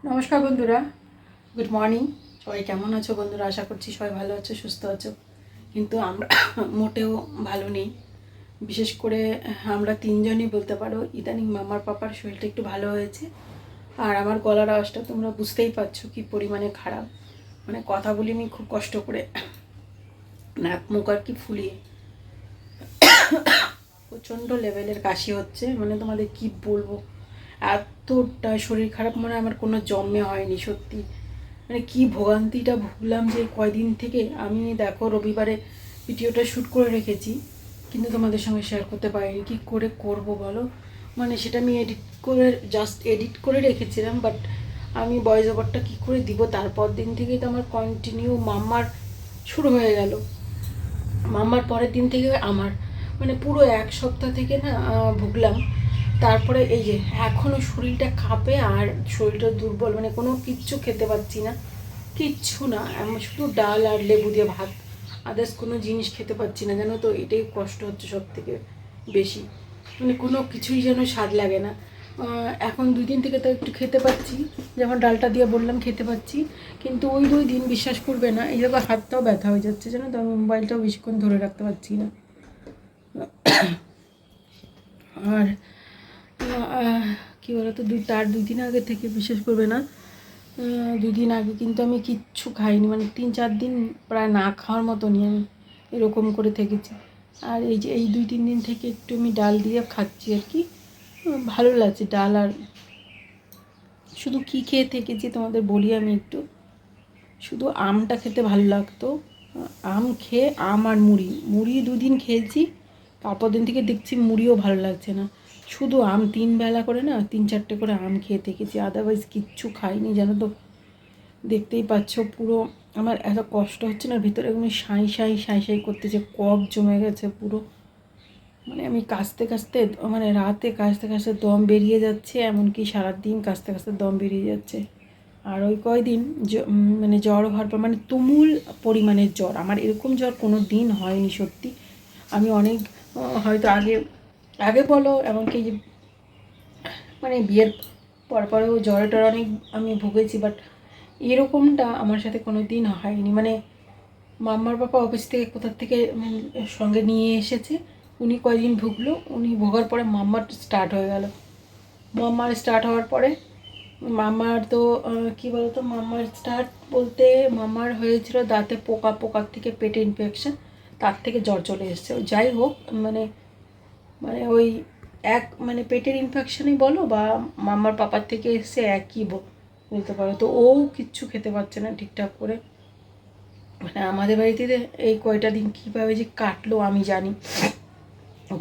নমস্কার বন্ধুরা, good morning. সবাই কেমন আছো বন্ধুরা? আশা করছি সবাই ভালো আছো, সুস্থ আছো। কিন্তু আমরা মোটেও ভালো নেই। বিশেষ করে আমরা তিনজনই বলতে পারো। ইদানিং মামার পাপার শরীরটা একটু ভালো হয়েছে, আর আমার গলার আওয়াজটা তোমরা বুঝতেই পারছো কি পরিমাণে খারাপ। মানে কথা বলি আমি খুব কষ্ট করে, নাক মুখ আর কি ফুলিয়ে। প্রচণ্ড লেভেলের কাশি হচ্ছে, মানে তোমাদের কি বলবো, এতটা শরীর খারাপ মানে আমার কোনো জন্মে হয়নি সত্যি। মানে কি ভোগান্তিটা ভুগলাম যে কয়দিন থেকে। আমি দেখো রবিবারে ভিডিওটা শ্যুট করে রেখেছি, কিন্তু তোমাদের সঙ্গে শেয়ার করতে পারিনি। কী করে করব বলো? মানে সেটা আমি জাস্ট এডিট করে রেখেছিলাম, বাট আমি ভয়েস ওভারটা কী করে দিব? তারপর দিন থেকেই তো আমার কন্টিনিউ মাম্মার শুরু হয়ে গেল। মাম্মার পরের দিন থেকে আমার মানে পুরো এক সপ্তাহ থেকে না ভুগলাম। তারপরে এই যে এখনও শরীরটা কাঁপে আর শরীরটা দুর্বল, মানে কোনো কিচ্ছু খেতে পাচ্ছি না, কিচ্ছু না। আমি শুধু ডাল আর লেবু দিয়ে ভাত, আদার্স কোনো জিনিস খেতে পাচ্ছি না, জানো তো? এটাই কষ্ট হচ্ছে সব থেকে বেশি। মানে কোনো কিছুই যেন স্বাদ লাগে না। এখন 2 দিন থেকে তো একটু খেতে পাচ্ছি, যেমন ডালটা দিয়ে বললাম খেতে পাচ্ছি। কিন্তু ওই 2 দিন বিশ্বাস করবে না, এই জায়গায় হাতটাও ব্যথা হয়ে যাচ্ছে, জানো তো? আমি মোবাইলটাও বেশিক্ষণ ধরে রাখতে পারছি না। আর কী বলতো, 2 দিন আগে থেকে বিশ্বাস করবে না, 2 দিন আগে কিন্তু আমি কিচ্ছু খাইনি, মানে 3-4 দিন প্রায় না খাওয়ার মতনই আমি এরকম করে থেকেছি। আর এই যে এই 2-3 দিন থেকে একটু আমি ডাল দিয়ে খাচ্ছি আর কি, ভালো লাগছে ডাল। আর শুধু কী খেয়ে থেকেছি তোমাদের বলি আমি একটু। শুধু আমটা খেতে ভালো লাগতো, আম খেয়ে আম আর মুড়ি মুড়ি 2 দিন খেয়েছি। তারপর দিন থেকে দেখছি মুড়িও ভালো লাগছে না, শুধু আম 3 বেলা করে না 3-4টে করে আম খেয়ে থেকেছি, আদারওয়াইজ কিচ্ছু খাইনি, জানো তো? দেখতেই পাচ্ছ পুরো আমার এত কষ্ট হচ্ছে না ভিতরে, এমনি সাঁই সাঁই সাঁই সাঁই করতেছে, কফ জমে গেছে পুরো। মানে আমি কাশতে কাশতে, মানে রাতে কাশতে কাশতে দম বেরিয়ে যাচ্ছে, এমনকি সারাদিন কাশতে কাশতে দম বেরিয়ে যাচ্ছে। আর ওই কয়দিন মানে জ্বর হওয়ার পর, মানে তুমুল পরিমাণের জ্বর, আমার এরকম জ্বর কোনো দিন হয়নি সত্যি। আমি অনেক হয়তো আগে আগে বলো, এমনকি যে মানে বিয়ের পরেও জ্বরটার অনেক আমি ভুগেছি, বাট এরকমটা আমার সাথে কোনো দিন হয়নি। মানে মাম্মার বাবা অফিস থেকে কোথার থেকে সঙ্গে নিয়ে এসেছে, উনি কয়দিন ভুগলো, উনি ভোগার পরে মাম্মার স্টার্ট হয়ে গেল। মাম্মার স্টার্ট হওয়ার পরে মামার তো কী বলতো, মামার স্টার্ট বলতে মামার হয়েছিল দাঁতে পোকার থেকে পেটে ইনফেকশন, তার থেকে জ্বর চলে এসছে। যাই হোক, মানে মানে ওই মানে পেটের ইনফেকশনই বলো বা মামার পাপার থেকে এসছে, একই বলতে পারো। তো ও কিচ্ছু খেতে পারছে না ঠিকঠাক করে। মানে আমাদের বাড়িতে এই কয়টা দিন কীভাবে যে কাটলো আমি জানি।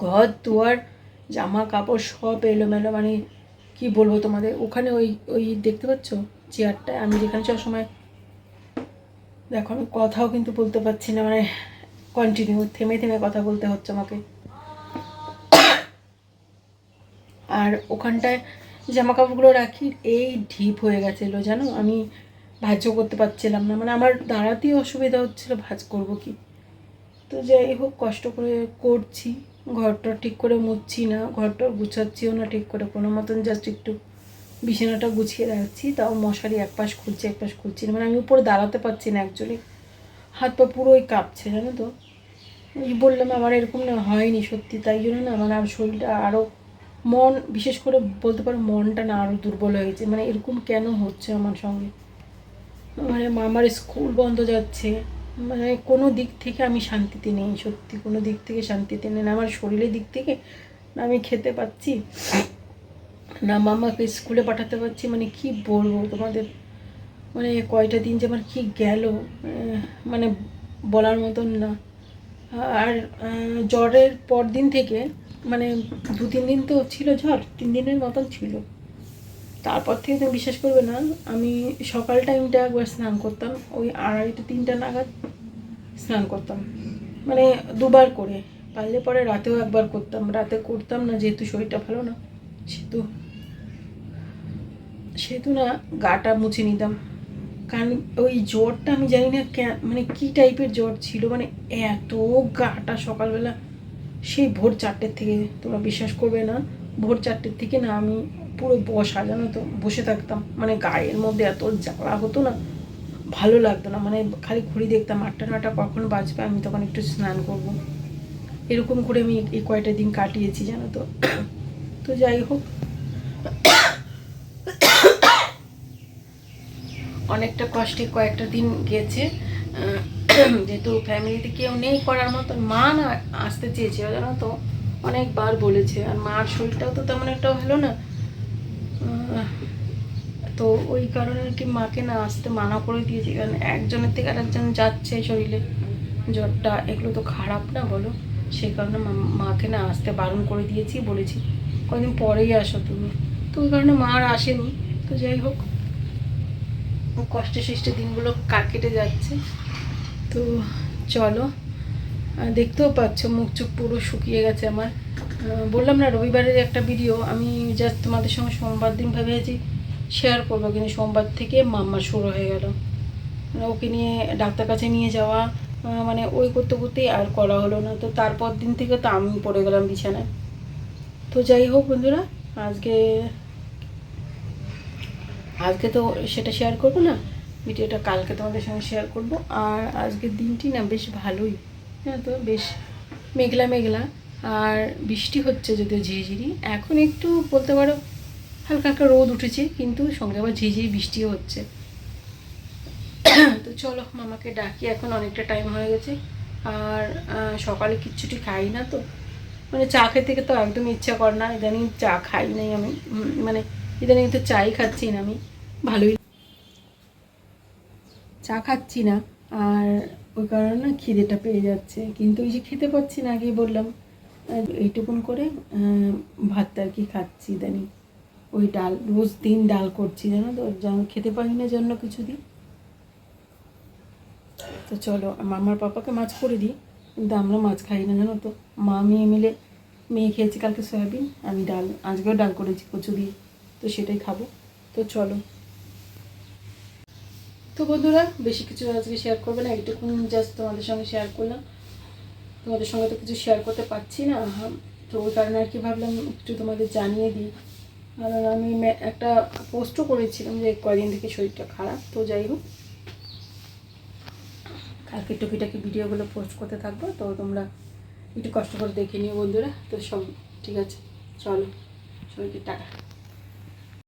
ঘর দুয়ার জামা কাপড় সব এলোমেলো, মানে কি বলবো তোমাদের। ওখানে ওই ওই দেখতে পাচ্ছ চেয়ারটায় আমি যেখানে সবসময়, দেখো আমি কথাও কিন্তু বলতে পারছি না, মানে কন্টিনিউ থেমে থেমে কথা বলতে হচ্ছে আমাকে। আর ওখানটায় জামা কাপড়গুলো রাখি, এই ঢিপ হয়ে গেছিলো, জানো? আমি ভাঁজও করতে পারছিলাম না, মানে আমার দাঁড়াতেই অসুবিধা হচ্ছিলো, ভাঁজ করবো কি। তো যাই হোক, কষ্ট করে করছি। ঘরটা ঠিক করে মুছছি না, ঘরটা গুছাচ্ছিও না ঠিক করে, কোনো মতন জাস্ট একটু বিছানাটা গুছিয়ে রাখছি, তাও মশারি একপাশ খুলছি একপাশ খুলছি না, মানে আমি উপরে দাঁড়াতে পারছি না অ্যাকচুয়ালি, হাত পা পুরোই কাঁপছে, জানো তো? ওই বললাম আমার এরকম না হয়নি সত্যি, তাই জন্য না মানে আমার শরীরটা আরও, মন বিশেষ করে বলতে পারো মনটা না আরও দুর্বল হয়েছে। মানে এরকম কেন হচ্ছে আমার সঙ্গে? মানে আমার স্কুল বন্ধ যাচ্ছে, মানে কোনো দিক থেকে আমি শান্তিতে নেই সত্যি, কোনো দিক থেকে শান্তিতে নেই, না আমার শরীরের দিক থেকে, না আমি খেতে পাচ্ছি, না মামাকে স্কুলে পাঠাতে পারছি। মানে কি বলবো তোমাদের, মানে কয়টা দিন যে আমার কী গেল, মানে বলার মতন না। আর জ্বরের পর দিন থেকে, মানে 2-3 দিন তো ছিল জ্বর, 3 দিনের মতন ছিল। তারপর থেকে তুমি বিশ্বাস করবে না, আমি সকাল টাইমটা একবার স্নান করতাম, ওই 2:30-3টা নাগাদ স্নান করতাম, মানে 2বার করে। পারলে পরে রাতেও একবার করতাম, রাতে করতাম না যেহেতু শরীরটা ভালো না, সেহেতু সেহেতু না গাটা মুছে নিতাম। কারণ ওই জ্বরটা আমি জানি না মানে কী টাইপের জ্বর ছিল, মানে এত গাটা সকালবেলা সেই ভোর 4টের থেকে, তোমরা বিশ্বাস করবে না, ভোর 4টের থেকে না আমি পুরো বসা, জানো তো, বসে থাকতাম, মানে গায়ের মধ্যে এত জ্বালা হতো না, ভালো লাগতো না, মানে খালি ঘুরি দেখতাম 8টা 9টা কখন বাজবে, আমি তখন একটু স্নান করব, এরকম করে আমি এই কয়টা দিন কাটিয়েছি, জানো তো। তো যাই হোক, অনেকটা কষ্টে কয়েকটা দিন গেছে, যেহেতু ফ্যামিলিতে কেউ নেই করার মতন। মা না আসতে চেয়েছিল, জানো তো, অনেকবার বলেছে, আর মার শরীরটাও তো তেমন একটা ভালো না, তো ওই কারণে আর কি মাকে না আসতে মানা করে দিয়েছি, কারণ একজনের থেকে আরেকজন যাচ্ছে শরীরে জ্বরটা, এগুলো তো খারাপ না বলো, সেই কারণে মাকে না আসতে বারণ করে দিয়েছি, বলেছি কদিন পরেই আসো তুমি, তো ওই কারণে মা আর আসেনি। তো যাই হোক, কষ্টে সৃষ্টে দিনগুলো কেটে যাচ্ছে। তো চলো, দেখতেও পাচ্ছ মুখ চুখ পুরো শুকিয়ে গেছে আমার। বললাম না রবিবারের একটা ভিডিও আমি জাস্ট তোমাদের সঙ্গে সোমবার দিন ভেবেছি শেয়ার করবো, কিন্তু সোমবার থেকে মাম্মা শুরু হয়ে গেল, মানে ওকে নিয়ে ডাক্তার কাছে নিয়ে যাওয়া, মানে ওই করতে করতেই আর করা হলো না। তো তারপর দিন থেকে তো আমি পড়ে গেলাম বিছানায়। তো যাই হোক বন্ধুরা, আজকে আজকে তো সেটা শেয়ার করবো না, ভিডিওটা কালকে তোমাদের সঙ্গে শেয়ার করব। আর আজকের দিনটি না বেশ ভালোই, হ্যাঁ, তো বেশ মেঘলা মেঘলা, আর বৃষ্টি হচ্ছে যদিও ঝিরিঝিরি, এখন একটু বলতে পারো হালকা হালকা রোদ উঠেছে, কিন্তু সঙ্গে আবার ঝিরিঝিরি বৃষ্টিও হচ্ছে। তো চলো মামাকে ডাকি, এখন অনেকটা টাইম হয়ে গেছে, আর সকালে কিচ্ছুটি খাই না, তো মানে চা খেতে তো একদম ইচ্ছা করে না, ইদানিং চা খাই নাই আমি, মানে ইদানিং তো চাই খাচ্ছি না আমি, ভালোই চা খাচ্ছি না, আর ওই কারণে না খিদেটা পেয়ে যাচ্ছে, কিন্তু ওই যে খেতে পাচ্ছি না, আগেই বললাম, এইটুকুন করে ভাতটা আর কি খাচ্ছি ইদানিং, ওই ডাল রোজ দিন ডাল করছি, জানো তো, যেন খেতে পারি না জন্য কিছু দিন। তো চলো, মামার পাপাকে মাছ করে দিই, কিন্তু আমরা মাছ খাই না, জানো তো, মা মেয়ে মিলে, মেয়ে খেয়েছি কালকে সয়াবিন, আমি ডাল, আজকেও ডাল করেছি কচু দিয়ে, তো সেটাই খাবো। তো চলো, তো বন্ধুরা বেশি কিছু আজকে শেয়ার করবে না, এইটুকুন জাস্ট তোমাদের সঙ্গে শেয়ার করলাম, তোমাদের সঙ্গে তো কিছু শেয়ার করতে পারছি না, তো ওই কারণে আর কি ভাবলাম একটু তোমাদের জানিয়ে দিই। আর আমি একটা পোস্টও করেছিলাম যে কয়দিন থেকে শরীরটা খারাপ, তো যাই হোক কালকে টুকিটাকি ভিডিওগুলো পোস্ট করতে থাকবো, তো তোমরা একটু কষ্ট করে দেখে নিও বন্ধুরা। তো সব ঠিক আছে, চলো, সবাইকে টাটা।